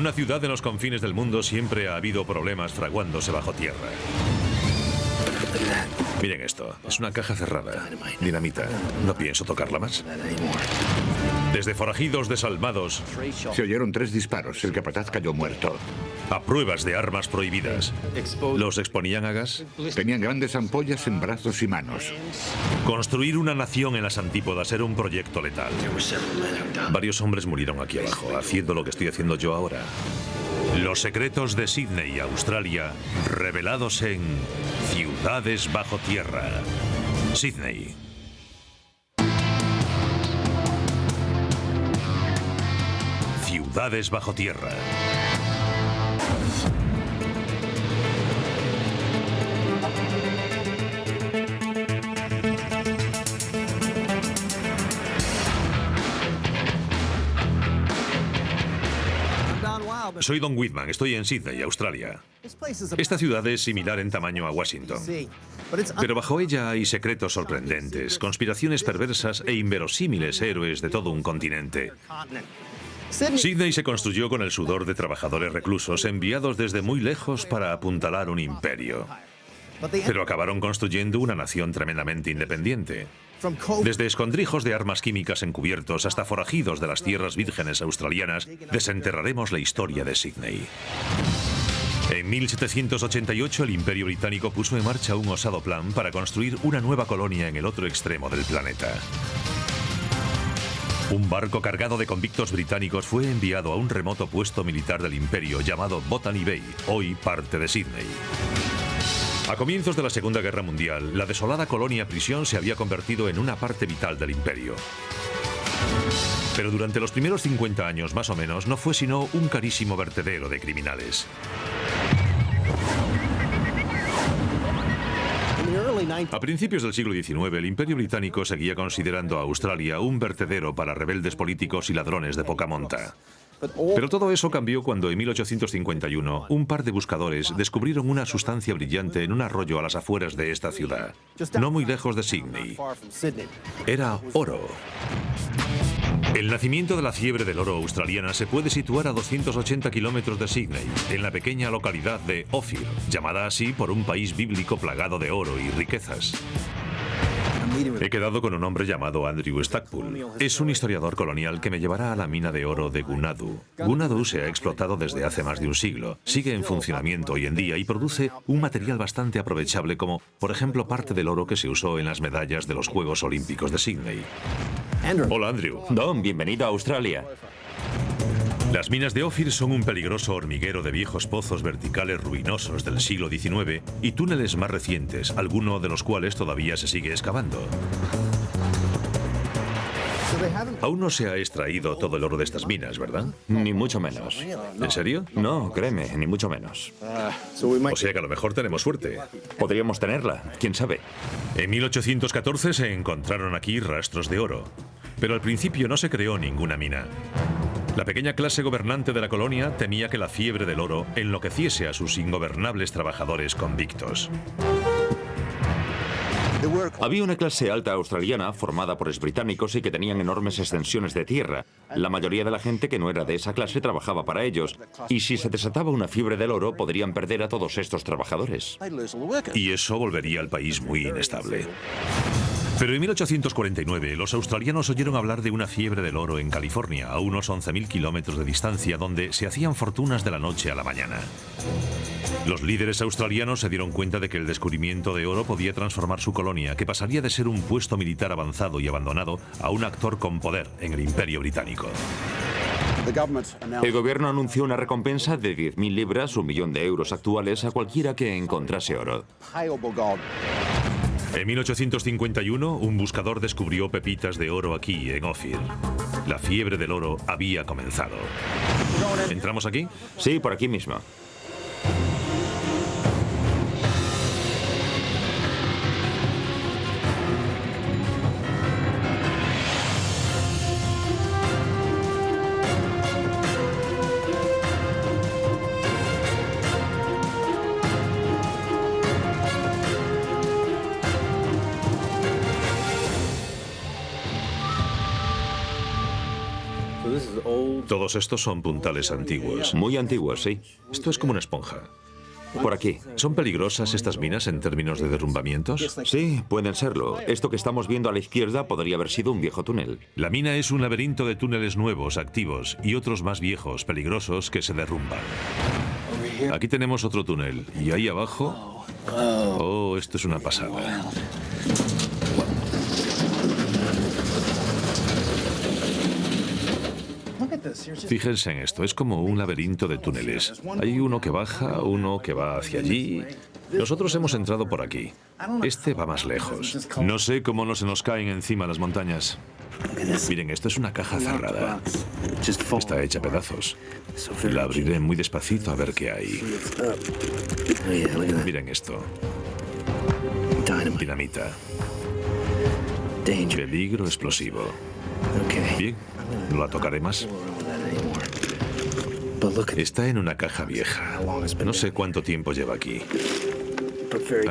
una ciudad en los confines del mundo siempre ha habido problemas fraguándose bajo tierra. Miren esto, es una caja cerrada. Dinamita. No pienso tocarla más. Desde forajidos desalmados Se oyeron 3 disparos. El capataz cayó muerto. a pruebas de armas prohibidas. ¿Los exponían a gas? Tenían grandes ampollas en brazos y manos. Construir una nación en las antípodas era un proyecto letal. Varios hombres murieron aquí abajo, haciendo lo que estoy haciendo yo ahora. Los secretos de Sydney, Australia, revelados en Ciudades bajo tierra. Sydney. Ciudades bajo tierra. Soy Don Whitman, estoy en Sydney, Australia. Esta ciudad es similar en tamaño a Washington, pero bajo ella hay secretos sorprendentes, conspiraciones perversas e inverosímiles héroes de todo un continente. Sydney se construyó con el sudor de trabajadores reclusos enviados desde muy lejos para apuntalar un imperio. Pero acabaron construyendo una nación tremendamente independiente. Desde escondrijos de armas químicas encubiertos hasta forajidos de las tierras vírgenes australianas, desenterraremos la historia de Sydney. En 1788 el Imperio Británico puso en marcha un osado plan para construir una nueva colonia en el otro extremo del planeta. Un barco cargado de convictos británicos fue enviado a un remoto puesto militar del Imperio llamado Botany Bay, hoy parte de Sydney. A comienzos de la Segunda Guerra Mundial, la desolada colonia prisión se había convertido en una parte vital del imperio. Pero durante los primeros 50 años, más o menos, no fue sino un carísimo vertedero de criminales. A principios del siglo XIX, el Imperio Británico seguía considerando a Australia un vertedero para rebeldes políticos y ladrones de poca monta. Pero todo eso cambió cuando en 1851 un par de buscadores descubrieron una sustancia brillante en un arroyo a las afueras de esta ciudad, no muy lejos de Sydney. Era oro. El nacimiento de la fiebre del oro australiana se puede situar a 280 kilómetros de Sydney, en la pequeña localidad de Ophir, llamada así por un país bíblico plagado de oro y riquezas. He quedado con un hombre llamado Andrew Stackpool. Es un historiador colonial que me llevará a la mina de oro de Gunadu. Gunadu se ha explotado desde hace más de un siglo. Sigue en funcionamiento hoy en día y produce un material bastante aprovechable como, por ejemplo, parte del oro que se usó en las medallas de los Juegos Olímpicos de Sydney. Hola, Andrew. Don, bienvenido a Australia. Las minas de Ophir son un peligroso hormiguero de viejos pozos verticales ruinosos del siglo XIX y túneles más recientes, alguno de los cuales todavía se sigue excavando. Aún no se ha extraído todo el oro de estas minas, ¿verdad? Ni mucho menos. ¿En serio? No, créeme, ni mucho menos. O sea que a lo mejor tenemos suerte. Podríamos tenerla, quién sabe. En 1814 se encontraron aquí rastros de oro, pero al principio no se creó ninguna mina. La pequeña clase gobernante de la colonia temía que la fiebre del oro enloqueciese a sus ingobernables trabajadores convictos. Había una clase alta australiana formada por británicos y que tenían enormes extensiones de tierra. La mayoría de la gente que no era de esa clase trabajaba para ellos. Y si se desataba una fiebre del oro, podrían perder a todos estos trabajadores. Y eso volvería al país muy inestable. Pero en 1849 los australianos oyeron hablar de una fiebre del oro en California, a unos 11.000 kilómetros de distancia, donde se hacían fortunas de la noche a la mañana. Los líderes australianos se dieron cuenta de que el descubrimiento de oro podía transformar su colonia, que pasaría de ser un puesto militar avanzado y abandonado a un actor con poder en el Imperio Británico. El gobierno anunció una recompensa de 10.000 libras, $1.000.000 de euros actuales, a cualquiera que encontrase oro. En 1851, un buscador descubrió pepitas de oro aquí, en Ophir. La fiebre del oro había comenzado. ¿Entramos aquí? Sí, por aquí mismo. Todos estos son puntales antiguos. Muy antiguos, sí. Esto es como una esponja. Por aquí. ¿Son peligrosas estas minas en términos de derrumbamientos? Sí, pueden serlo. Esto que estamos viendo a la izquierda podría haber sido un viejo túnel. La mina es un laberinto de túneles nuevos, activos, y otros más viejos, peligrosos, que se derrumban. Aquí tenemos otro túnel. Y ahí abajo... Oh, esto es una pasada. Fíjense en esto, es como un laberinto de túneles. Hay uno que baja, uno que va hacia allí. Nosotros hemos entrado por aquí. Este va más lejos. No sé cómo no se nos caen encima las montañas. Miren, esto es una caja cerrada. Está hecha a pedazos. La abriré muy despacito a ver qué hay. Miren esto. Dinamita. Peligro explosivo. Bien, no la tocaré más. Está en una caja vieja. No sé cuánto tiempo lleva aquí.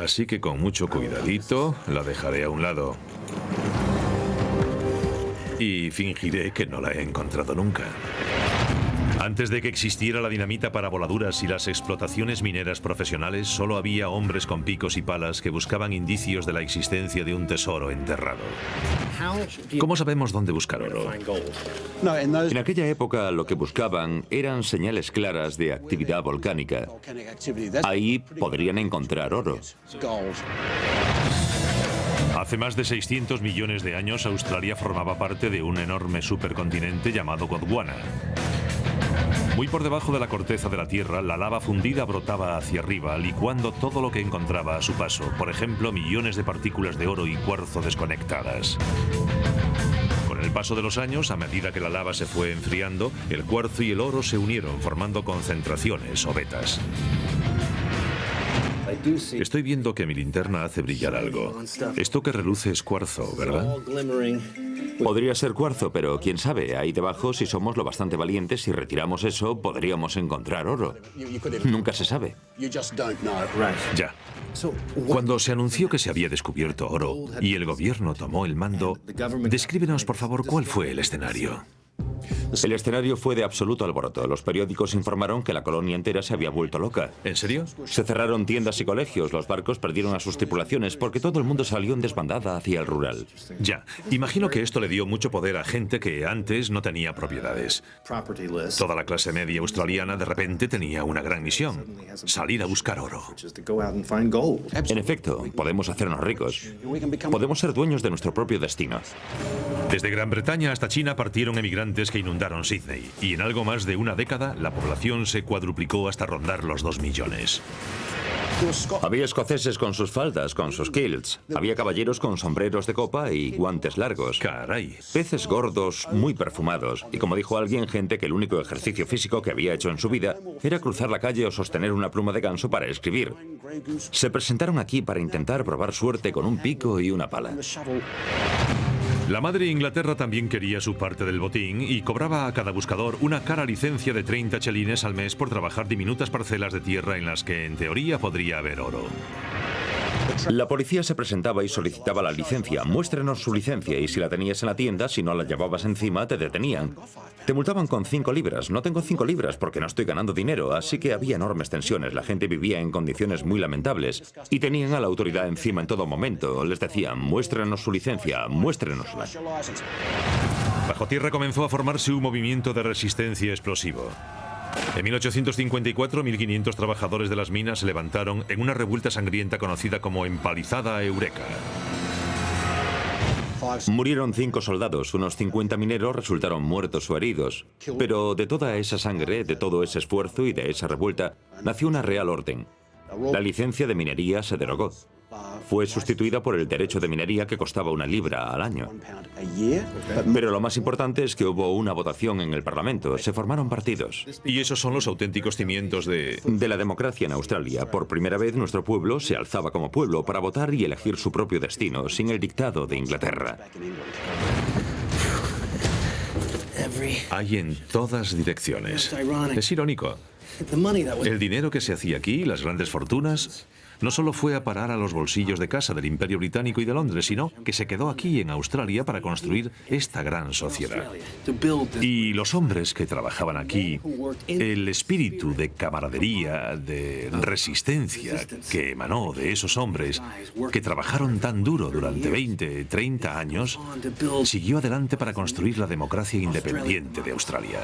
Así que con mucho cuidadito la dejaré a un lado. Y fingiré que no la he encontrado nunca. Antes de que existiera la dinamita para voladuras y las explotaciones mineras profesionales, solo había hombres con picos y palas que buscaban indicios de la existencia de un tesoro enterrado. ¿Cómo sabemos dónde buscar oro? En aquella época lo que buscaban eran señales claras de actividad volcánica. Ahí podrían encontrar oro. Hace más de 600 millones de años, Australia formaba parte de un enorme supercontinente llamado Gondwana. Muy por debajo de la corteza de la Tierra, la lava fundida brotaba hacia arriba, licuando todo lo que encontraba a su paso. Por ejemplo, millones de partículas de oro y cuarzo desconectadas. Con el paso de los años, a medida que la lava se fue enfriando, el cuarzo y el oro se unieron, formando concentraciones o vetas. Estoy viendo que mi linterna hace brillar algo. Esto que reluce es cuarzo, ¿verdad? Podría ser cuarzo, pero quién sabe, ahí debajo, si somos lo bastante valientes y retiramos eso, podríamos encontrar oro. Nunca se sabe. Ya. Cuando se anunció que se había descubierto oro y el gobierno tomó el mando, descríbenos, por favor, cuál fue el escenario. El escenario fue de absoluto alboroto. Los periódicos informaron que la colonia entera se había vuelto loca. ¿En serio? Se cerraron tiendas y colegios, los barcos perdieron a sus tripulaciones porque todo el mundo salió en desbandada hacia el rural. Ya. Imagino que esto le dio mucho poder a gente que antes no tenía propiedades. Toda la clase media australiana de repente tenía una gran misión: salir a buscar oro. En efecto, podemos hacernos ricos. Podemos ser dueños de nuestro propio destino. Desde Gran Bretaña hasta China partieron emigrantes que inundaron Sídney, y en algo más de una década la población se cuadruplicó hasta rondar los 2 millones. Había escoceses con sus faldas, con sus kilts. Había caballeros con sombreros de copa y guantes largos. Caray. Peces gordos, muy perfumados. Y como dijo alguien, gente que el único ejercicio físico que había hecho en su vida era cruzar la calle o sostener una pluma de ganso para escribir. Se presentaron aquí para intentar probar suerte con un pico y una pala. La madre Inglaterra también quería su parte del botín y cobraba a cada buscador una cara licencia de 30 chelines al mes por trabajar diminutas parcelas de tierra en las que, en teoría, podría haber oro. La policía se presentaba y solicitaba la licencia. Muéstrenos su licencia, y si la tenías en la tienda, si no la llevabas encima, te detenían. Te multaban con 5 libras. No tengo 5 libras porque no estoy ganando dinero, así que había enormes tensiones. La gente vivía en condiciones muy lamentables y tenían a la autoridad encima en todo momento. Les decían: muéstrenos su licencia, muéstrenosla. Bajo tierra comenzó a formarse un movimiento de resistencia explosivo. En 1854, 1.500 trabajadores de las minas se levantaron en una revuelta sangrienta conocida como Empalizada Eureka. Murieron 5 soldados, unos 50 mineros resultaron muertos o heridos. Pero de toda esa sangre, de todo ese esfuerzo y de esa revuelta, nació una real orden. La licencia de minería se derogó. Fue sustituida por el derecho de minería, que costaba 1 libra al año. Pero lo más importante es que hubo una votación en el Parlamento. Se formaron partidos. Y esos son los auténticos cimientos de la democracia en Australia. Por primera vez nuestro pueblo se alzaba como pueblo para votar y elegir su propio destino, sin el dictado de Inglaterra. Hay en todas direcciones. Es irónico. El dinero que se hacía aquí, las grandes fortunas, no solo fue a parar a los bolsillos de casa del Imperio Británico y de Londres, sino que se quedó aquí en Australia para construir esta gran sociedad. Y los hombres que trabajaban aquí, el espíritu de camaradería, de resistencia que emanó de esos hombres que trabajaron tan duro durante 20, 30 años, siguió adelante para construir la democracia independiente de Australia.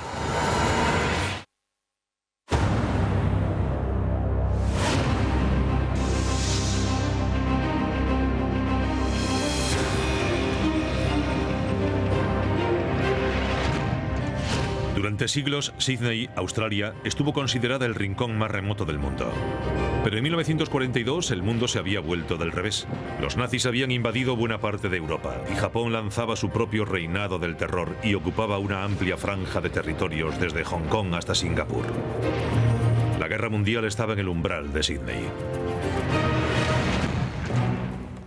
Durante siglos, Sydney, Australia, estuvo considerada el rincón más remoto del mundo. Pero en 1942 el mundo se había vuelto del revés. Los nazis habían invadido buena parte de Europa y Japón lanzaba su propio reinado del terror y ocupaba una amplia franja de territorios desde Hong Kong hasta Singapur. La guerra mundial estaba en el umbral de Sydney.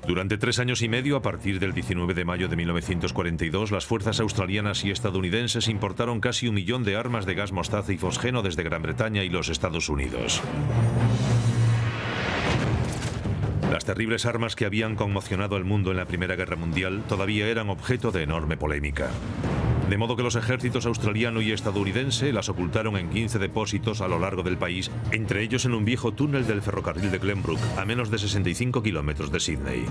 Durante 3 años y medio, a partir del 19 de mayo de 1942, las fuerzas australianas y estadounidenses importaron casi 1 millón de armas de gas mostaza y fosgeno desde Gran Bretaña y los Estados Unidos. Las terribles armas que habían conmocionado al mundo en la Primera Guerra Mundial todavía eran objeto de enorme polémica. De modo que los ejércitos australiano y estadounidense las ocultaron en 15 depósitos a lo largo del país, entre ellos en un viejo túnel del ferrocarril de Glenbrook, a menos de 65 kilómetros de Sydney.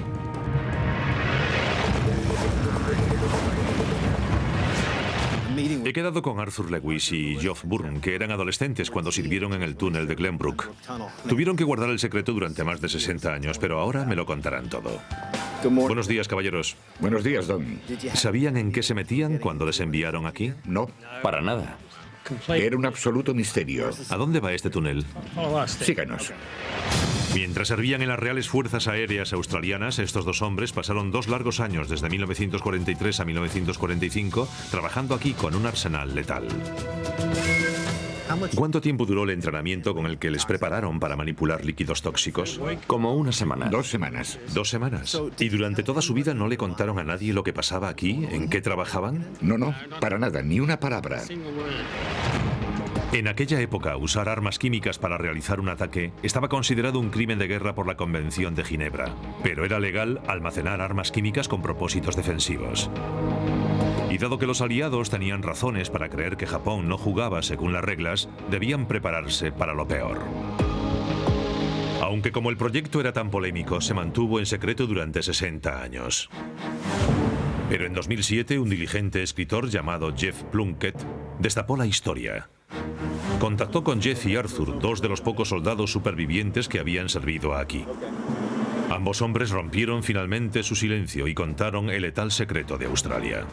He quedado con Arthur Lewis y Geoff Byrne, que eran adolescentes cuando sirvieron en el túnel de Glenbrook. Tuvieron que guardar el secreto durante más de 60 años, pero ahora me lo contarán todo. Buenos días, caballeros. Buenos días, Don. ¿Sabían en qué se metían cuando les enviaron aquí? No, Para nada. era un absoluto misterio. ¿A dónde va este túnel? Síganos. Mientras servían en las Reales Fuerzas Aéreas Australianas, estos dos hombres pasaron 2 largos años, desde 1943 a 1945, trabajando aquí con un arsenal letal. ¿Cuánto tiempo duró el entrenamiento con el que les prepararon para manipular líquidos tóxicos? Como una semana. 2 semanas. 2 semanas. ¿Y durante toda su vida no le contaron a nadie lo que pasaba aquí? ¿En qué trabajaban? No, para nada, ni una palabra. En aquella época, usar armas químicas para realizar un ataque estaba considerado un crimen de guerra por la Convención de Ginebra, pero era legal almacenar armas químicas con propósitos defensivos. Y dado que los aliados tenían razones para creer que Japón no jugaba según las reglas, debían prepararse para lo peor. Aunque como el proyecto era tan polémico, se mantuvo en secreto durante 60 años. Pero en 2007, un diligente escritor llamado Jeff Plunkett destapó la historia. Contactó con Jeff y Arthur, 2 de los pocos soldados supervivientes que habían servido aquí. Ambos hombres rompieron finalmente su silencio y contaron el letal secreto de Australia.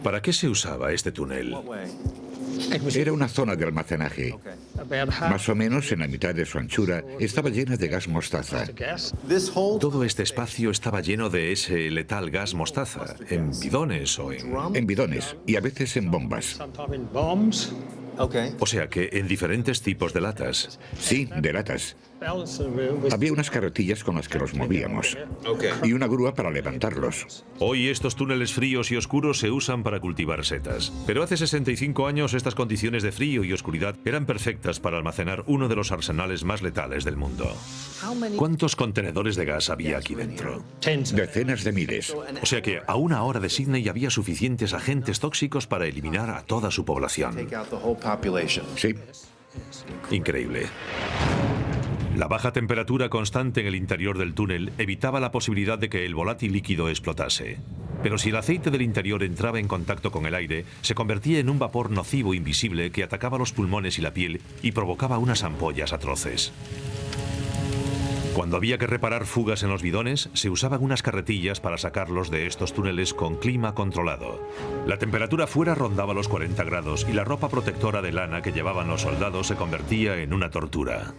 ¿Para qué se usaba este túnel? Era una zona de almacenaje. Más o menos en la mitad de su anchura estaba llena de gas mostaza. Todo este espacio estaba lleno de ese letal gas mostaza, en bidones o en... En bidones y a veces en bombas. O sea que en diferentes tipos de latas. Sí, de latas. Había unas carretillas con las que los movíamos. Y una grúa para levantarlos. Hoy estos túneles fríos y oscuros se usan para cultivar setas. Pero hace 65 años estas condiciones de frío y oscuridad eran perfectas para almacenar uno de los arsenales más letales del mundo. ¿Cuántos contenedores de gas había aquí dentro? Decenas de miles. O sea que a 1 hora de Sydney había suficientes agentes tóxicos para eliminar a toda su población. Sí. Increíble. La baja temperatura constante en el interior del túnel evitaba la posibilidad de que el volátil líquido explotase. Pero si el aceite del interior entraba en contacto con el aire, se convertía en un vapor nocivo invisible que atacaba los pulmones y la piel y provocaba unas ampollas atroces. Cuando había que reparar fugas en los bidones, se usaban unas carretillas para sacarlos de estos túneles con clima controlado. La temperatura fuera rondaba los 40 grados y la ropa protectora de lana que llevaban los soldados se convertía en una tortura.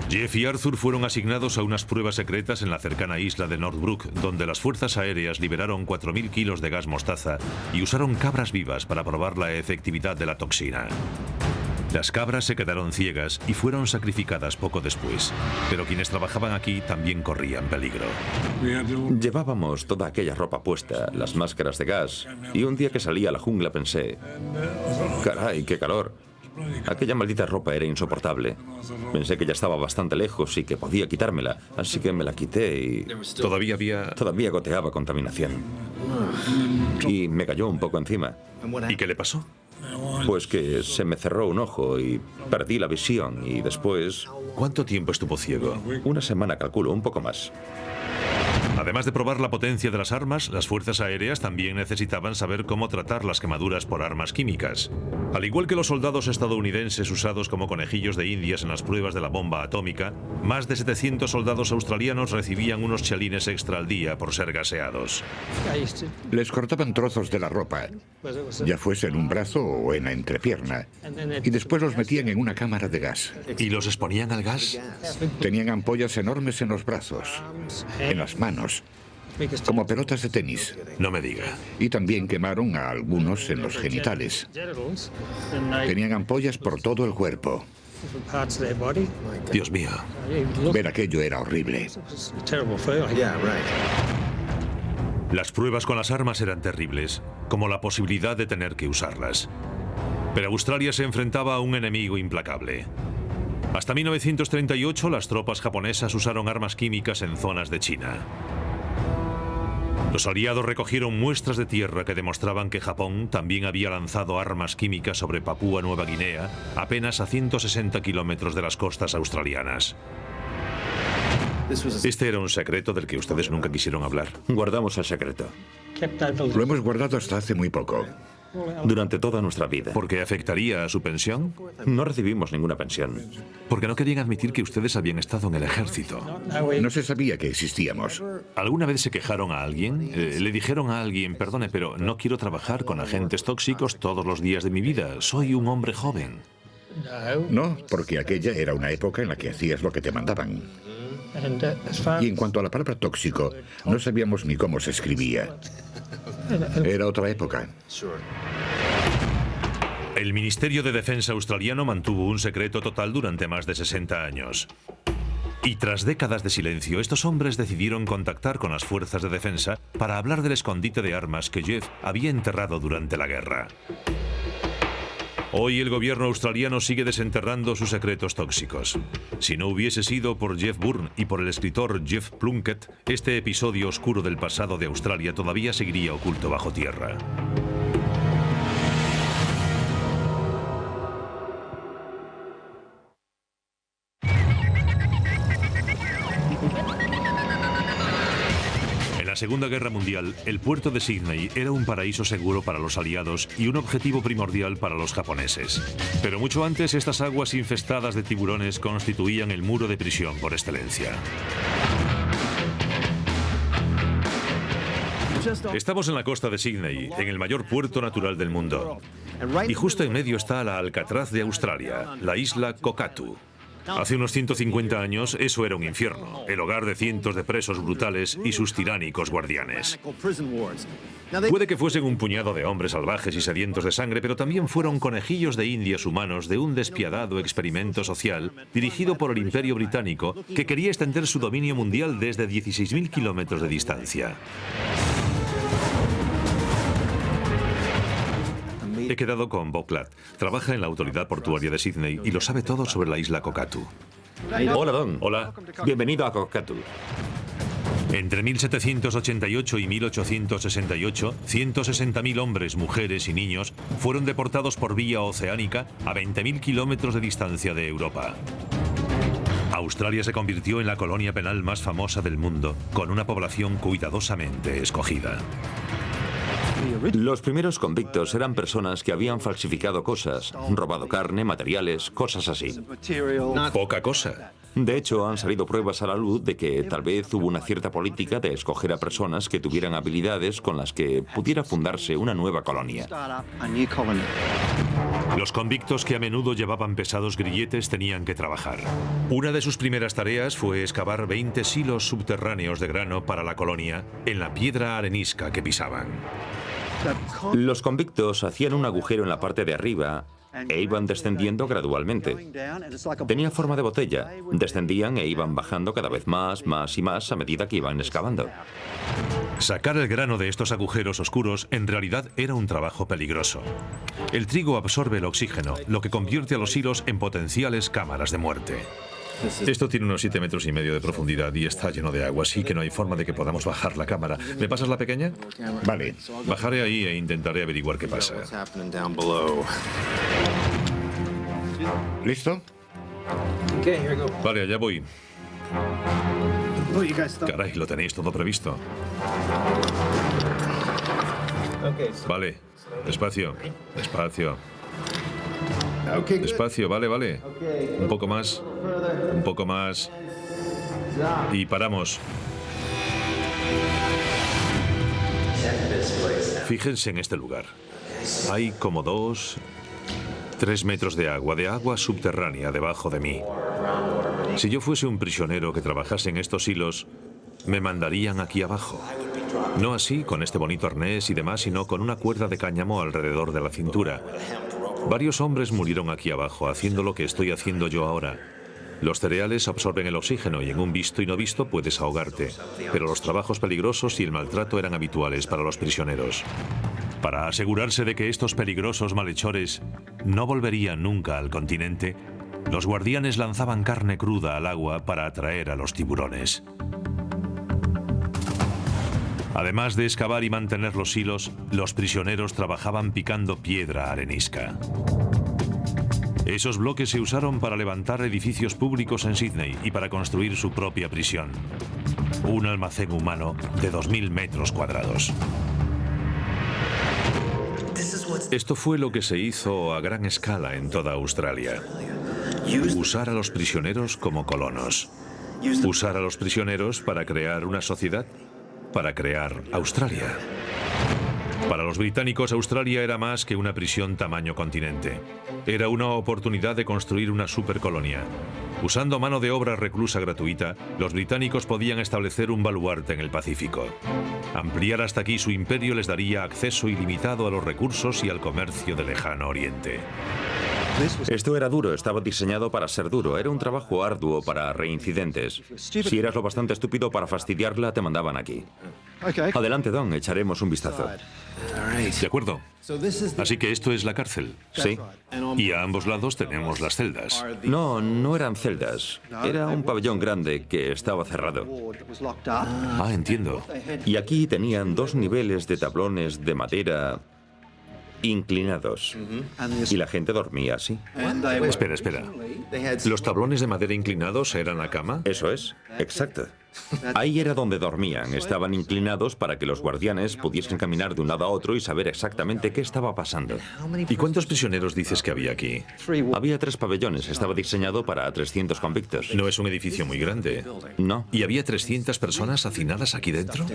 Jeff y Arthur fueron asignados a unas pruebas secretas en la cercana isla de Northbrook, donde las fuerzas aéreas liberaron 4.000 kilos de gas mostaza y usaron cabras vivas para probar la efectividad de la toxina. Las cabras se quedaron ciegas y fueron sacrificadas poco después, pero quienes trabajaban aquí también corrían peligro. Llevábamos toda aquella ropa puesta, las máscaras de gas, y un día que salí a la jungla pensé, caray, qué calor. Aquella maldita ropa era insoportable. Pensé que ya estaba bastante lejos y que podía quitármela, así que me la quité y... Todavía goteaba contaminación. Y me cayó un poco encima. ¿Y qué le pasó? Pues que se me cerró un ojo y perdí la visión y después... ¿Cuánto tiempo estuvo ciego? Una semana, calculo, un poco más. Además de probar la potencia de las armas, las fuerzas aéreas también necesitaban saber cómo tratar las quemaduras por armas químicas. Al igual que los soldados estadounidenses usados como conejillos de indias en las pruebas de la bomba atómica, más de 700 soldados australianos recibían unos chelines extra al día por ser gaseados. Les cortaban trozos de la ropa, ya fuese en un brazo o en la entrepierna, y después los metían en una cámara de gas. ¿Y los exponían al gas? Tenían ampollas enormes en los brazos, en las manos, como pelotas de tenis. No me diga. Y también quemaron a algunos en los genitales. Tenían ampollas por todo el cuerpo. Dios mío. Ver aquello era horrible. Las pruebas con las armas eran terribles, como la posibilidad de tener que usarlas. Pero Australia se enfrentaba a un enemigo implacable. Hasta 1938, las tropas japonesas usaron armas químicas en zonas de China. Los aliados recogieron muestras de tierra que demostraban que Japón también había lanzado armas químicas sobre Papúa Nueva Guinea, apenas a 160 kilómetros de las costas australianas. Este era un secreto del que ustedes nunca quisieron hablar. Guardamos el secreto. Lo hemos guardado hasta hace muy poco. Durante toda nuestra vida. ¿Por qué afectaría a su pensión? No recibimos ninguna pensión. Porque no querían admitir que ustedes habían estado en el ejército. No se sabía que existíamos. ¿Alguna vez se quejaron a alguien? ¿Le dijeron a alguien, perdone, pero no quiero trabajar con agentes tóxicos todos los días de mi vida? Soy un hombre joven. No, porque aquella era una época en la que hacías lo que te mandaban. Y en cuanto a la palabra tóxico, no sabíamos ni cómo se escribía. Era otra época. El Ministerio de Defensa australiano mantuvo un secreto total durante más de 60 años. Y tras décadas de silencio, estos hombres decidieron contactar con las fuerzas de defensa para hablar del escondite de armas que Jeff había enterrado durante la guerra. Hoy el gobierno australiano sigue desenterrando sus secretos tóxicos. Si no hubiese sido por Jeff Byrne y por el escritor Jeff Plunkett, este episodio oscuro del pasado de Australia todavía seguiría oculto bajo tierra. En la Segunda Guerra Mundial, el puerto de Sydney era un paraíso seguro para los aliados y un objetivo primordial para los japoneses. Pero mucho antes, estas aguas infestadas de tiburones constituían el muro de prisión por excelencia. Estamos en la costa de Sydney, en el mayor puerto natural del mundo. Y justo en medio está la Alcatraz de Australia, la isla Kokatu. Hace unos 150 años eso era un infierno, el hogar de cientos de presos brutales y sus tiránicos guardianes. Puede que fuesen un puñado de hombres salvajes y sedientos de sangre, pero también fueron conejillos de indias humanos de un despiadado experimento social dirigido por el Imperio Británico que quería extender su dominio mundial desde 16.000 kilómetros de distancia. He quedado con Bob Klatt. Trabaja en la autoridad portuaria de Sydney y lo sabe todo sobre la isla Kokatu. Hola, Don. Hola. Bienvenido a Kokatu. Entre 1788 y 1868, 160.000 hombres, mujeres y niños fueron deportados por vía oceánica a 20.000 kilómetros de distancia de Europa. Australia se convirtió en la colonia penal más famosa del mundo, con una población cuidadosamente escogida. Los primeros convictos eran personas que habían falsificado cosas, robado carne, materiales, cosas así. Poca cosa. De hecho, han salido pruebas a la luz de que tal vez hubo una cierta política de escoger a personas que tuvieran habilidades con las que pudiera fundarse una nueva colonia. Los convictos, que a menudo llevaban pesados grilletes, tenían que trabajar. Una de sus primeras tareas fue excavar 20 silos subterráneos de grano para la colonia en la piedra arenisca que pisaban. Los convictos hacían un agujero en la parte de arriba e iban descendiendo gradualmente. Tenía forma de botella. Descendían e iban bajando cada vez más y más a medida que iban excavando. Sacar el grano de estos agujeros oscuros en realidad era un trabajo peligroso. El trigo absorbe el oxígeno, lo que convierte a los hilos en potenciales cámaras de muerte. Esto tiene unos 7,5 metros de profundidad y está lleno de agua, así que no hay forma de que podamos bajar la cámara. ¿Me pasas la pequeña? Vale. Bajaré ahí e intentaré averiguar qué pasa. ¿Listo? Vale, allá voy. Caray, lo tenéis todo previsto. Vale, despacio, despacio. Despacio, vale. Un poco más. Un poco más. Y paramos. Fíjense en este lugar. Hay como 3 metros de agua subterránea debajo de mí. Si yo fuese un prisionero que trabajase en estos hilos, me mandarían aquí abajo. No así, con este bonito arnés y demás, sino con una cuerda de cáñamo alrededor de la cintura. Varios hombres murieron aquí abajo, haciendo lo que estoy haciendo yo ahora. Los cereales absorben el oxígeno y en un visto y no visto puedes ahogarte. Pero los trabajos peligrosos y el maltrato eran habituales para los prisioneros. Para asegurarse de que estos peligrosos malhechores no volverían nunca al continente, los guardianes lanzaban carne cruda al agua para atraer a los tiburones. Además de excavar y mantener los hilos, los prisioneros trabajaban picando piedra arenisca. Esos bloques se usaron para levantar edificios públicos en Sídney y para construir su propia prisión. Un almacén humano de 2.000 metros cuadrados. Esto fue lo que se hizo a gran escala en toda Australia. Usar a los prisioneros como colonos. Usar a los prisioneros para crear una sociedad, para crear Australia. Para los británicos, Australia era más que una prisión tamaño continente. Era una oportunidad de construir una supercolonia. Usando mano de obra reclusa gratuita, los británicos podían establecer un baluarte en el Pacífico. Ampliar hasta aquí su imperio les daría acceso ilimitado a los recursos y al comercio del lejano oriente. Esto era duro, estaba diseñado para ser duro. Era un trabajo arduo para reincidentes. Si eras lo bastante estúpido para fastidiarla, te mandaban aquí. Adelante, Don, echaremos un vistazo. De acuerdo. Así que esto es la cárcel. Sí. Y a ambos lados tenemos las celdas. No eran celdas. Era un pabellón grande que estaba cerrado. Ah, entiendo. Y aquí tenían 2 niveles de tablones de madera inclinados. Y la gente dormía así. Espera. ¿Los tablones de madera inclinados eran la cama? Eso es, exacto. Ahí era donde dormían. Estaban inclinados para que los guardianes pudiesen caminar de un lado a otro y saber exactamente qué estaba pasando. ¿Y cuántos prisioneros dices que había aquí? Había 3 pabellones. Estaba diseñado para 300 convictos. No es un edificio muy grande. No. ¿Y había 300 personas hacinadas aquí dentro?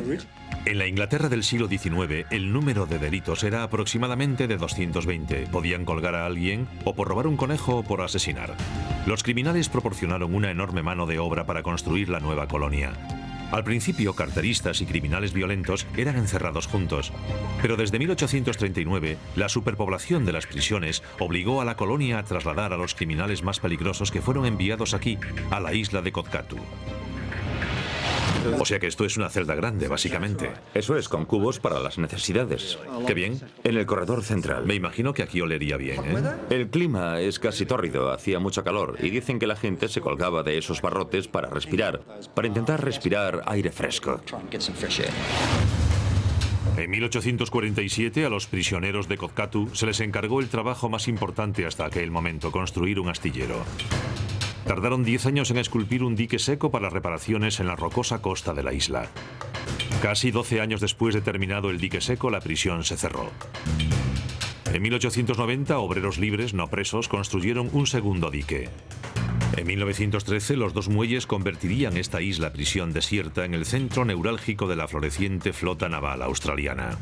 En la Inglaterra del siglo XIX, el número de delitos era aproximadamente de 220. Podían colgar a alguien o por robar un conejo o por asesinar. Los criminales proporcionaron una enorme mano de obra para construir la nueva colonia. Al principio, carteristas y criminales violentos eran encerrados juntos, pero desde 1839, la superpoblación de las prisiones obligó a la colonia a trasladar a los criminales más peligrosos que fueron enviados aquí, a la isla de Cockatoo. O sea que esto es una celda grande, básicamente. Eso es, con cubos para las necesidades. Qué bien. En el corredor central. Me imagino que aquí olería bien, ¿eh? El clima es casi tórrido, hacía mucho calor y dicen que la gente se colgaba de esos barrotes para respirar, para intentar respirar aire fresco. En 1847 a los prisioneros de Cockatoo se les encargó el trabajo más importante hasta aquel momento, construir un astillero. Tardaron 10 años en esculpir un dique seco para reparaciones en la rocosa costa de la isla. Casi 12 años después de terminado el dique seco, la prisión se cerró. En 1890, obreros libres, no presos, construyeron un segundo dique. En 1913, los dos muelles convertirían esta isla prisión desierta en el centro neurálgico de la floreciente flota naval australiana.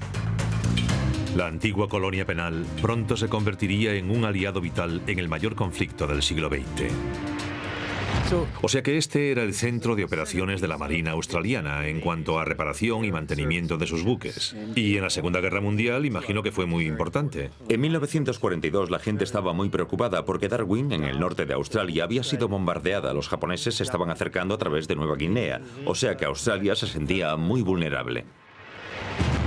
La antigua colonia penal pronto se convertiría en un aliado vital en el mayor conflicto del siglo XX. O sea que este era el centro de operaciones de la Marina australiana en cuanto a reparación y mantenimiento de sus buques. Y en la Segunda Guerra Mundial imagino que fue muy importante. En 1942 la gente estaba muy preocupada porque Darwin, en el norte de Australia, había sido bombardeada. Los japoneses se estaban acercando a través de Nueva Guinea, o sea que Australia se sentía muy vulnerable.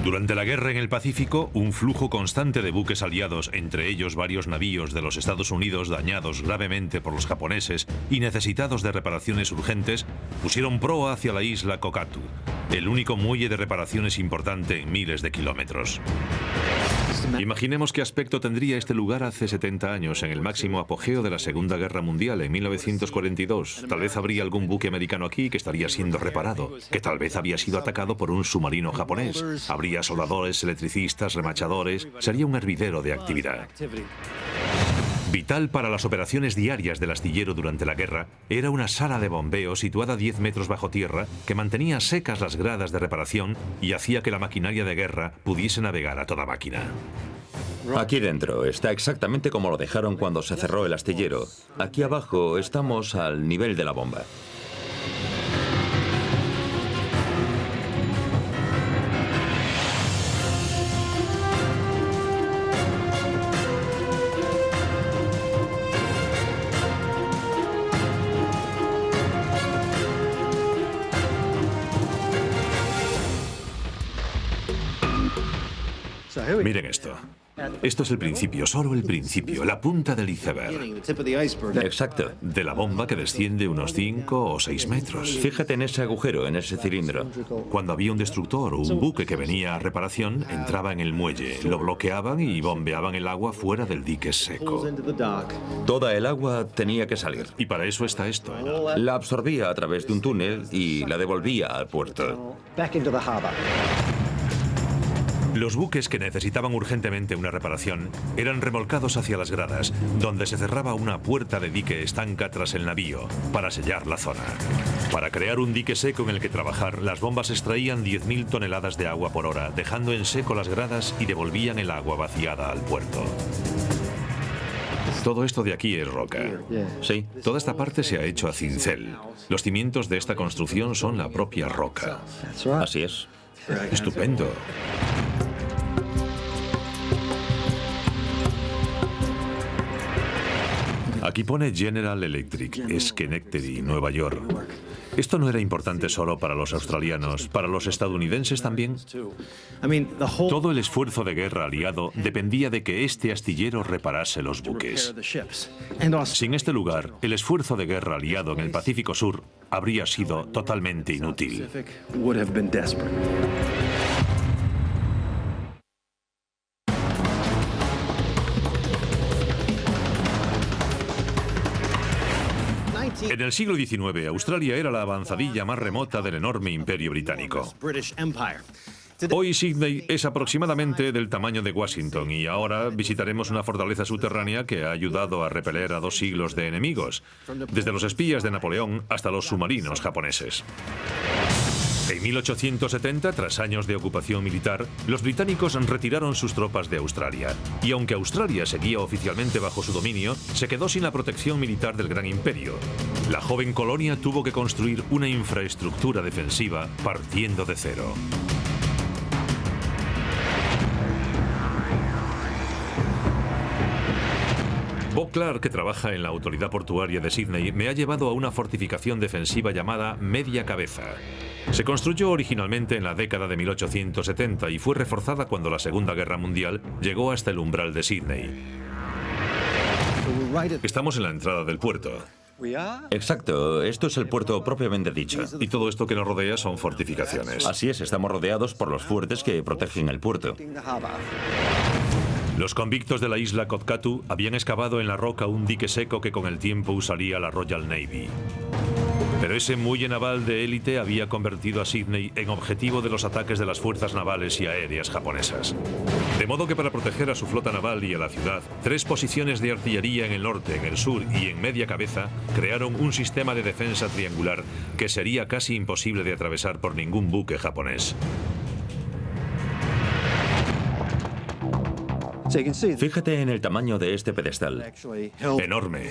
Durante la guerra en el Pacífico, un flujo constante de buques aliados, entre ellos varios navíos de los Estados Unidos dañados gravemente por los japoneses y necesitados de reparaciones urgentes, pusieron proa hacia la isla Kokatu, el único muelle de reparaciones importante en miles de kilómetros. Imaginemos qué aspecto tendría este lugar hace 70 años, en el máximo apogeo de la Segunda Guerra Mundial, en 1942. Tal vez habría algún buque americano aquí que estaría siendo reparado, que tal vez había sido atacado por un submarino japonés. Habría soldadores, electricistas, remachadores. Sería un hervidero de actividad. Vital para las operaciones diarias del astillero durante la guerra, era una sala de bombeo situada 10 metros bajo tierra que mantenía secas las gradas de reparación y hacía que la maquinaria de guerra pudiese navegar a toda máquina. Aquí dentro está exactamente como lo dejaron cuando se cerró el astillero. Aquí abajo estamos al nivel de la bomba. Miren esto. Esto es el principio, solo el principio, la punta del iceberg. Exacto. De la bomba que desciende unos 5 o 6 metros. Fíjate en ese agujero, en ese cilindro. Cuando había un destructor o un buque que venía a reparación, entraba en el muelle, lo bloqueaban y bombeaban el agua fuera del dique seco. Toda el agua tenía que salir. Y para eso está esto. La absorbía a través de un túnel y la devolvía al puerto. Los buques que necesitaban urgentemente una reparación eran remolcados hacia las gradas, donde se cerraba una puerta de dique estanca tras el navío, para sellar la zona. Para crear un dique seco en el que trabajar, las bombas extraían 10.000 toneladas de agua por hora, dejando en seco las gradas y devolvían el agua vaciada al puerto. Todo esto de aquí es roca. Sí. Toda esta parte se ha hecho a cincel. Los cimientos de esta construcción son la propia roca. Así es. Estupendo. Aquí pone General Electric, Schenectady, Nueva York. Esto no era importante solo para los australianos, para los estadounidenses también. Todo el esfuerzo de guerra aliado dependía de que este astillero reparase los buques. Sin este lugar, el esfuerzo de guerra aliado en el Pacífico Sur habría sido totalmente inútil. En el siglo XIX, Australia era la avanzadilla más remota del enorme imperio británico. Hoy Sydney es aproximadamente del tamaño de Washington y ahora visitaremos una fortaleza subterránea que ha ayudado a repeler a 2 siglos de enemigos, desde los espías de Napoleón hasta los submarinos japoneses. En 1870, tras años de ocupación militar, los británicos retiraron sus tropas de Australia. Y aunque Australia seguía oficialmente bajo su dominio, se quedó sin la protección militar del gran imperio. La joven colonia tuvo que construir una infraestructura defensiva partiendo de cero. Bob Clark, que trabaja en la autoridad portuaria de Sydney, me ha llevado a una fortificación defensiva llamada Media Cabeza. Se construyó originalmente en la década de 1870 y fue reforzada cuando la Segunda Guerra Mundial llegó hasta el umbral de Sydney. Estamos en la entrada del puerto. Exacto, esto es el puerto propiamente dicho. Y todo esto que nos rodea son fortificaciones. Así es, estamos rodeados por los fuertes que protegen el puerto. Los convictos de la isla Kokatu habían excavado en la roca un dique seco que con el tiempo usaría la Royal Navy. Pero ese muelle naval de élite había convertido a Sydney en objetivo de los ataques de las fuerzas navales y aéreas japonesas. De modo que para proteger a su flota naval y a la ciudad, 3 posiciones de artillería en el norte, en el sur y en media cabeza crearon un sistema de defensa triangular que sería casi imposible de atravesar por ningún buque japonés. Fíjate en el tamaño de este pedestal. Enorme.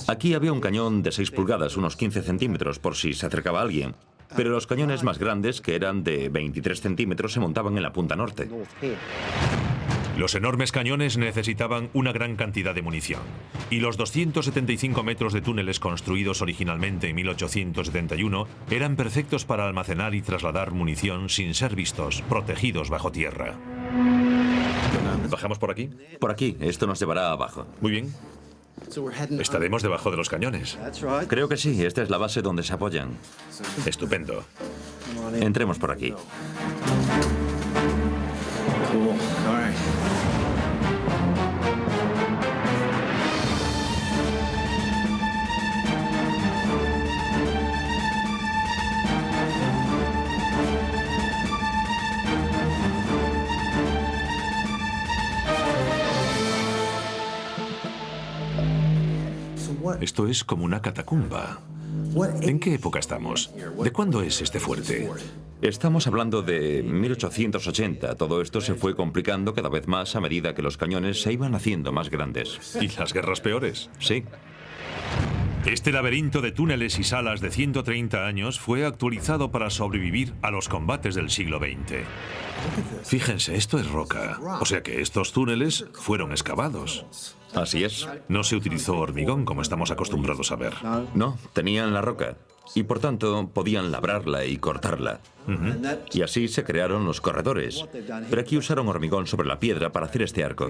Aquí había un cañón de 6 pulgadas, unos 15 centímetros, por si se acercaba alguien. Pero los cañones más grandes, que eran de 23 centímetros, se montaban en la punta norte. Los enormes cañones necesitaban una gran cantidad de munición. Y los 275 metros de túneles construidos originalmente en 1871 eran perfectos para almacenar y trasladar munición sin ser vistos, protegidos bajo tierra. ¿Bajamos por aquí? Por aquí, esto nos llevará abajo. Muy bien. Estaremos debajo de los cañones. Creo que sí, esta es la base donde se apoyan. Estupendo. Entremos por aquí. Esto es como una catacumba. ¿En qué época estamos? ¿De cuándo es este fuerte? Estamos hablando de 1880. Todo esto se fue complicando cada vez más a medida que los cañones se iban haciendo más grandes. ¿Y las guerras peores? Sí. Este laberinto de túneles y salas de 130 años fue actualizado para sobrevivir a los combates del siglo XX. Fíjense, esto es roca. O sea que estos túneles fueron excavados. Así es. No se utilizó hormigón como estamos acostumbrados a ver. No, tenían la roca. Y por tanto podían labrarla y cortarla. Y así se crearon los corredores. Pero aquí usaron hormigón sobre la piedra para hacer este arco.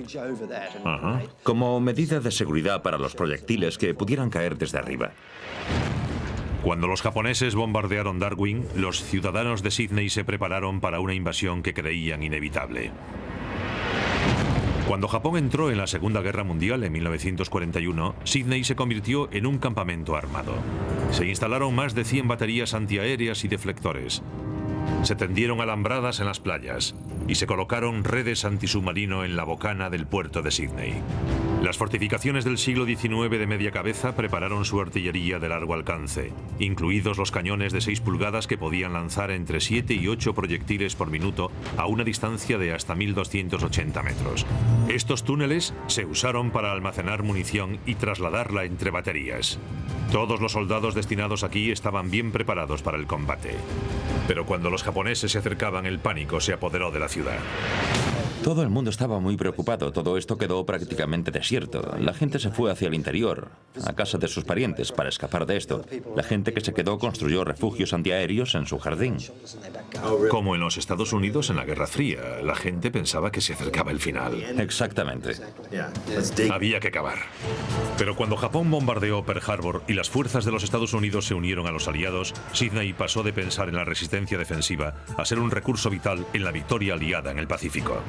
Como medida de seguridad para los proyectiles que pudieran caer desde arriba. Cuando los japoneses bombardearon Darwin, los ciudadanos de Sydney se prepararon para una invasión que creían inevitable. Cuando Japón entró en la Segunda Guerra Mundial en 1941, Sydney se convirtió en un campamento armado. Se instalaron más de 100 baterías antiaéreas y deflectores. Se tendieron alambradas en las playas y se colocaron redes antisubmarino en la bocana del puerto de Sydney. Las fortificaciones del siglo XIX de media cabeza prepararon su artillería de largo alcance, incluidos los cañones de 6 pulgadas que podían lanzar entre 7 y 8 proyectiles por minuto a una distancia de hasta 1280 metros. Estos túneles se usaron para almacenar munición y trasladarla entre baterías. Todos los soldados destinados aquí estaban bien preparados para el combate. Pero cuando los japoneses se acercaban, el pánico se apoderó de la ciudad. Todo el mundo estaba muy preocupado. Todo esto quedó prácticamente desierto. La gente se fue hacia el interior, a casa de sus parientes, para escapar de esto. La gente que se quedó construyó refugios antiaéreos en su jardín. Como en los Estados Unidos en la Guerra Fría, la gente pensaba que se acercaba el final. Exactamente. Había que cavar. Pero cuando Japón bombardeó Pearl Harbor y las fuerzas de los Estados Unidos se unieron a los aliados, Sydney pasó de pensar en la resistencia defensiva a ser un recurso vital en la victoria aliada en el Pacífico.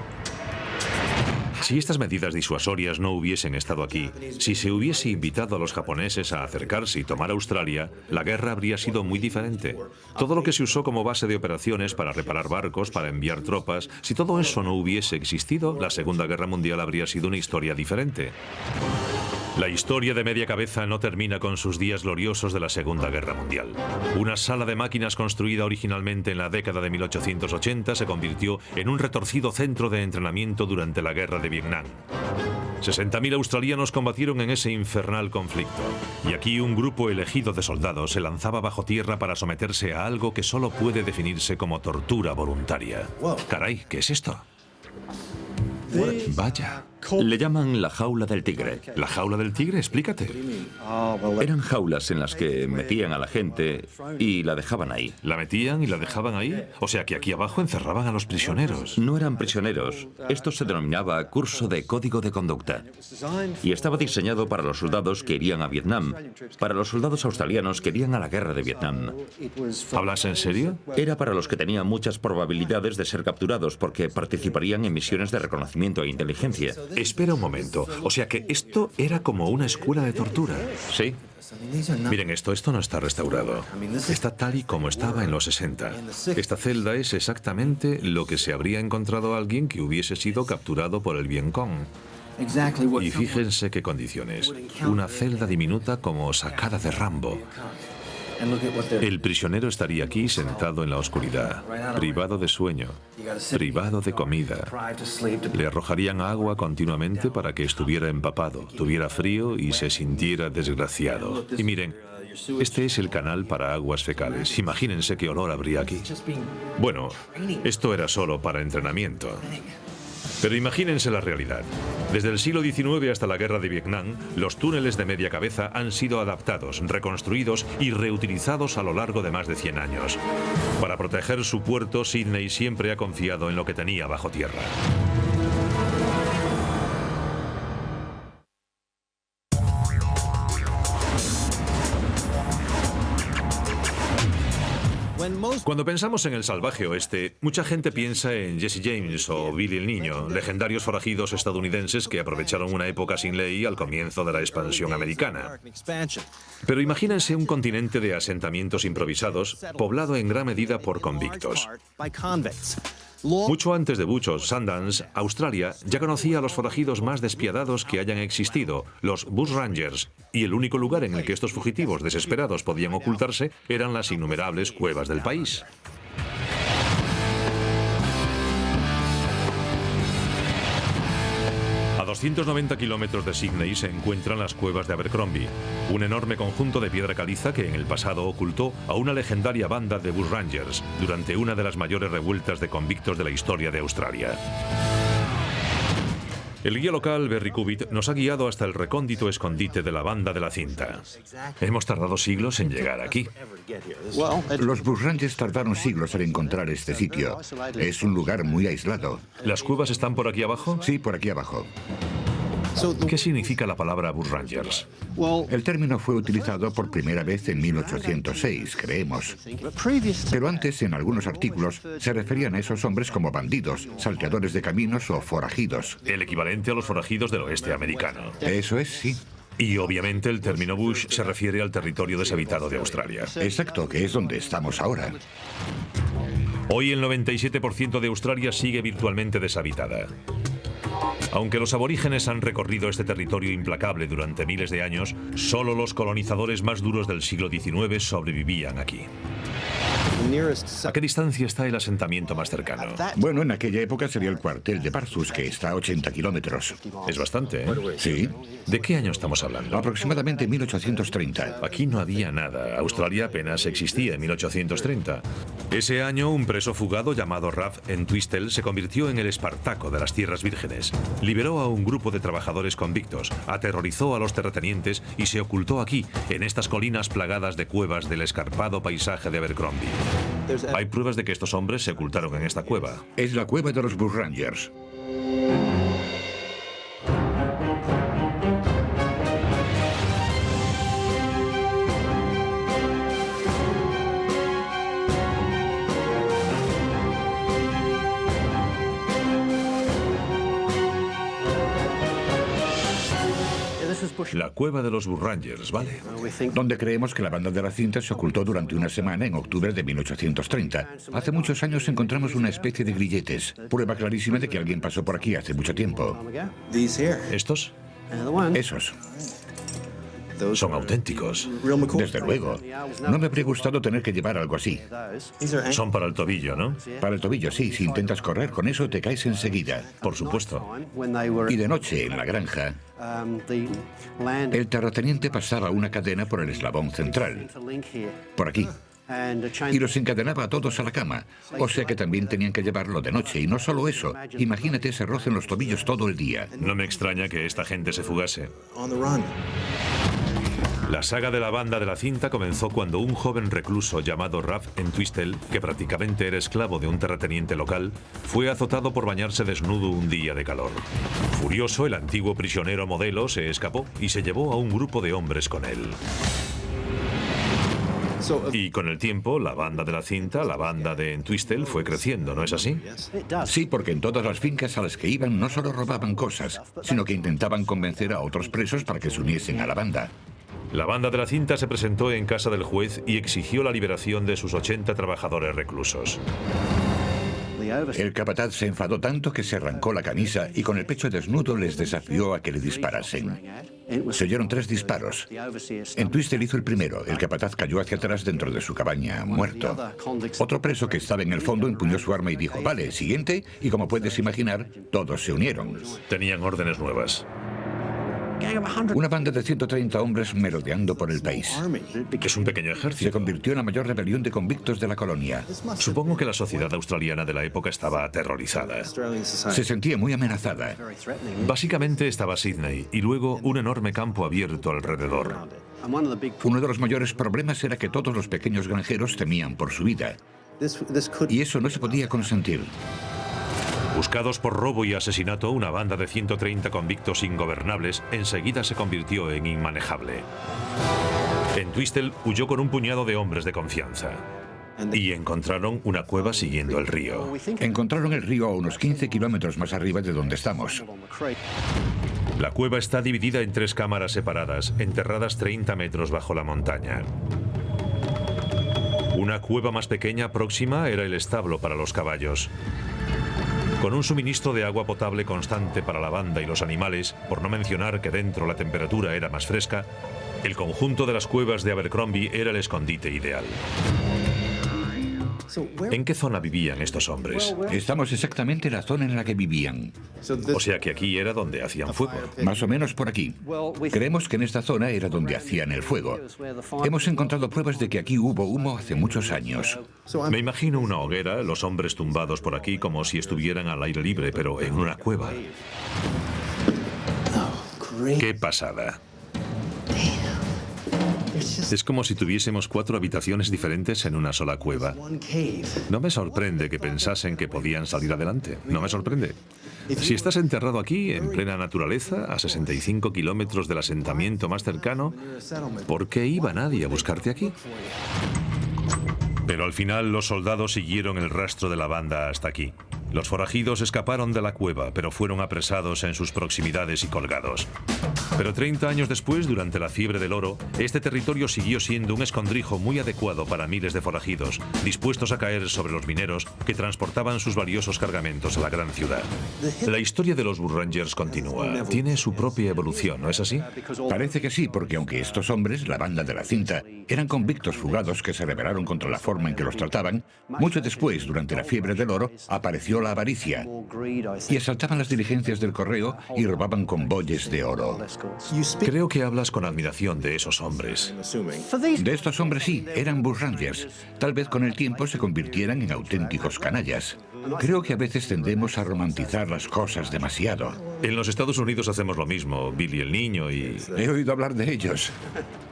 Si estas medidas disuasorias no hubiesen estado aquí, si se hubiese invitado a los japoneses a acercarse y tomar Australia, la guerra habría sido muy diferente. Todo lo que se usó como base de operaciones para reparar barcos, para enviar tropas, si todo eso no hubiese existido, la Segunda Guerra Mundial habría sido una historia diferente. La historia de media cabeza no termina con sus días gloriosos de la Segunda Guerra Mundial. Una sala de máquinas construida originalmente en la década de 1880 se convirtió en un retorcido centro de entrenamiento durante la Guerra de Vietnam. 60.000 australianos combatieron en ese infernal conflicto. Y aquí un grupo elegido de soldados se lanzaba bajo tierra para someterse a algo que solo puede definirse como tortura voluntaria. Caray, ¿qué es esto? Vaya. Le llaman la jaula del tigre. ¿La jaula del tigre? Explícate. Eran jaulas en las que metían a la gente y la dejaban ahí. ¿La metían y la dejaban ahí? O sea que aquí abajo encerraban a los prisioneros. No eran prisioneros. Esto se denominaba curso de código de conducta. Y estaba diseñado para los soldados que irían a Vietnam. Para los soldados australianos que irían a la guerra de Vietnam. ¿Hablas en serio? Era para los que tenían muchas probabilidades de ser capturados porque participarían en misiones de reconocimiento e inteligencia. Espera un momento. O sea que esto era como una escuela de tortura. Sí. Miren esto no está restaurado. Está tal y como estaba en los 60. Esta celda es exactamente lo que se habría encontrado alguien que hubiese sido capturado por el Vietcong. Y fíjense qué condiciones. Una celda diminuta como sacada de Rambo. El prisionero estaría aquí sentado en la oscuridad, privado de sueño, privado de comida. Le arrojarían agua continuamente para que estuviera empapado, tuviera frío y se sintiera desgraciado. Y miren, este es el canal para aguas fecales. Imagínense qué olor habría aquí. Bueno, esto era solo para entrenamiento. Pero imagínense la realidad. Desde el siglo XIX hasta la guerra de Vietnam, los túneles de media cabeza han sido adaptados, reconstruidos y reutilizados a lo largo de más de 100 años. Para proteger su puerto, Sídney siempre ha confiado en lo que tenía bajo tierra. Cuando pensamos en el salvaje oeste, mucha gente piensa en Jesse James o Billy el Niño, legendarios forajidos estadounidenses que aprovecharon una época sin ley al comienzo de la expansión americana. Pero imagínense un continente de asentamientos improvisados, poblado en gran medida por convictos. Mucho antes de Butch o Sundance, Australia ya conocía a los forajidos más despiadados que hayan existido, los Bushrangers, y el único lugar en el que estos fugitivos desesperados podían ocultarse eran las innumerables cuevas del país. A 290 kilómetros de Sídney se encuentran las cuevas de Abercrombie, un enorme conjunto de piedra caliza que en el pasado ocultó a una legendaria banda de Bushrangers durante una de las mayores revueltas de convictos de la historia de Australia. El guía local, Berry Cubitt, nos ha guiado hasta el recóndito escondite de la banda de la cinta. Hemos tardado siglos en llegar aquí. Los Bushrangers tardaron siglos en encontrar este sitio. Es un lugar muy aislado. ¿Las cuevas están por aquí abajo? Sí, por aquí abajo. ¿Qué significa la palabra Bushrangers? El término fue utilizado por primera vez en 1806, creemos. Pero antes, en algunos artículos, se referían a esos hombres como bandidos, salteadores de caminos o forajidos. El equivalente a los forajidos del oeste americano. Eso es, sí. Y obviamente el término bush se refiere al territorio deshabitado de Australia. Exacto, que es donde estamos ahora. Hoy el 97% de Australia sigue virtualmente deshabitada. Aunque los aborígenes han recorrido este territorio implacable durante miles de años, solo los colonizadores más duros del siglo XIX sobrevivían aquí. ¿A qué distancia está el asentamiento más cercano? Bueno, en aquella época sería el cuartel de Parzus, que está a 80 kilómetros. Es bastante, ¿eh? Sí. ¿De qué año estamos hablando? Aproximadamente 1830. Aquí no había nada. Australia apenas existía en 1830. Ese año, un preso fugado llamado Ralph Entwistle se convirtió en el Espartaco de las Tierras Vírgenes. Liberó a un grupo de trabajadores convictos, aterrorizó a los terratenientes y se ocultó aquí, en estas colinas plagadas de cuevas del escarpado paisaje de Abercrombie. Hay pruebas de que estos hombres se ocultaron en esta cueva. Es la cueva de los Bushrangers. La cueva de los Bushrangers, ¿vale? Donde creemos que la banda de la cinta se ocultó durante una semana en octubre de 1830. Hace muchos años encontramos una especie de grilletes. Prueba clarísima de que alguien pasó por aquí hace mucho tiempo. ¿Estos? Esos. Son auténticos. Desde luego. No me habría gustado tener que llevar algo así. Son para el tobillo, ¿no? Para el tobillo, sí. Si intentas correr con eso, te caes enseguida. Por supuesto. Y de noche, en la granja, el terrateniente pasaba una cadena por el eslabón central. Por aquí. Y los encadenaba a todos a la cama. O sea que también tenían que llevarlo de noche. Y no solo eso. Imagínate ese roce en los tobillos todo el día. No me extraña que esta gente se fugase. La saga de la banda de la cinta comenzó cuando un joven recluso llamado Ralph Entwistle, que prácticamente era esclavo de un terrateniente local, fue azotado por bañarse desnudo un día de calor. Furioso, el antiguo prisionero modelo se escapó y se llevó a un grupo de hombres con él. Y con el tiempo, la banda de la cinta, la banda de Entwistle, fue creciendo, ¿no es así? Sí, porque en todas las fincas a las que iban no solo robaban cosas, sino que intentaban convencer a otros presos para que se uniesen a la banda. La banda de la cinta se presentó en casa del juez y exigió la liberación de sus 80 trabajadores reclusos. El capataz se enfadó tanto que se arrancó la camisa y con el pecho desnudo les desafió a que le disparasen. Se oyeron 3 disparos. Entwistle hizo el primero. El capataz cayó hacia atrás dentro de su cabaña, muerto. Otro preso que estaba en el fondo empuñó su arma y dijo, vale, siguiente, y como puedes imaginar, todos se unieron. Tenían órdenes nuevas. Una banda de 130 hombres merodeando por el país. Es un pequeño Se ejército. convirtió en la mayor rebelión de convictos de la colonia. Supongo que la sociedad australiana de la época estaba aterrorizada. Se sentía muy amenazada. Básicamente estaba Sydney y luego un enorme campo abierto alrededor. Uno de los mayores problemas era que todos los pequeños granjeros temían por su vida. Y eso no se podía consentir. Buscados por robo y asesinato, una banda de 130 convictos ingobernables enseguida se convirtió en inmanejable. Entwistle huyó con un puñado de hombres de confianza y encontraron una cueva siguiendo el río. Encontraron el río a unos 15 kilómetros más arriba de donde estamos. La cueva está dividida en 3 cámaras separadas, enterradas 30 metros bajo la montaña. Una cueva más pequeña próxima era el establo para los caballos. Con un suministro de agua potable constante para la banda y los animales, por no mencionar que dentro la temperatura era más fresca, el conjunto de las cuevas de Abercrombie era el escondite ideal. ¿En qué zona vivían estos hombres? Estamos exactamente en la zona en la que vivían. O sea que aquí era donde hacían fuego. Más o menos por aquí. Creemos que en esta zona era donde hacían el fuego. Hemos encontrado pruebas de que aquí hubo humo hace muchos años. Me imagino una hoguera, los hombres tumbados por aquí como si estuvieran al aire libre, pero en una cueva. ¡Qué pasada! Es como si tuviésemos 4 habitaciones diferentes en una sola cueva. No me sorprende que pensasen que podían salir adelante. No me sorprende. Si estás enterrado aquí, en plena naturaleza, a 65 kilómetros del asentamiento más cercano, ¿por qué iba nadie a buscarte aquí? Pero al final los soldados siguieron el rastro de la banda hasta aquí. Los forajidos escaparon de la cueva, pero fueron apresados en sus proximidades y colgados. Pero 30 años después, durante la fiebre del oro, este territorio siguió siendo un escondrijo muy adecuado para miles de forajidos, dispuestos a caer sobre los mineros que transportaban sus valiosos cargamentos a la gran ciudad. La historia de los Burrangers continúa. Tiene su propia evolución, ¿no es así? Parece que sí, porque aunque estos hombres, la banda de la cinta, eran convictos fugados que se rebelaron contra la forma en que los trataban, mucho después, durante la fiebre del oro, apareció la avaricia y asaltaban las diligencias del correo y robaban convoyes de oro. Creo que hablas con admiración de esos hombres. De estos hombres sí, eran bushrangers. Tal vez con el tiempo se convirtieran en auténticos canallas. Creo que a veces tendemos a romantizar las cosas demasiado. En los Estados Unidos hacemos lo mismo, Billy el Niño y... He oído hablar de ellos.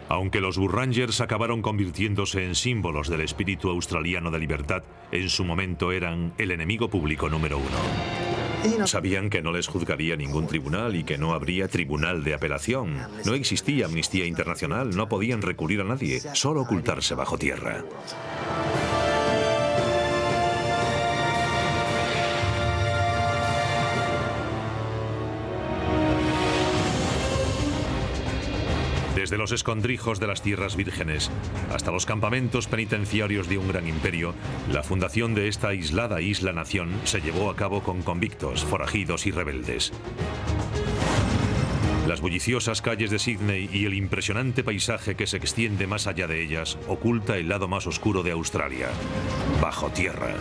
Aunque los Burrangers acabaron convirtiéndose en símbolos del espíritu australiano de libertad, en su momento eran el enemigo público número 1. Sabían que no les juzgaría ningún tribunal y que no habría tribunal de apelación. No existía amnistía internacional, no podían recurrir a nadie, solo ocultarse bajo tierra. Desde los escondrijos de las tierras vírgenes hasta los campamentos penitenciarios de un gran imperio, la fundación de esta aislada isla-nación se llevó a cabo con convictos, forajidos y rebeldes. Las bulliciosas calles de Sydney y el impresionante paisaje que se extiende más allá de ellas oculta el lado más oscuro de Australia, bajo tierra.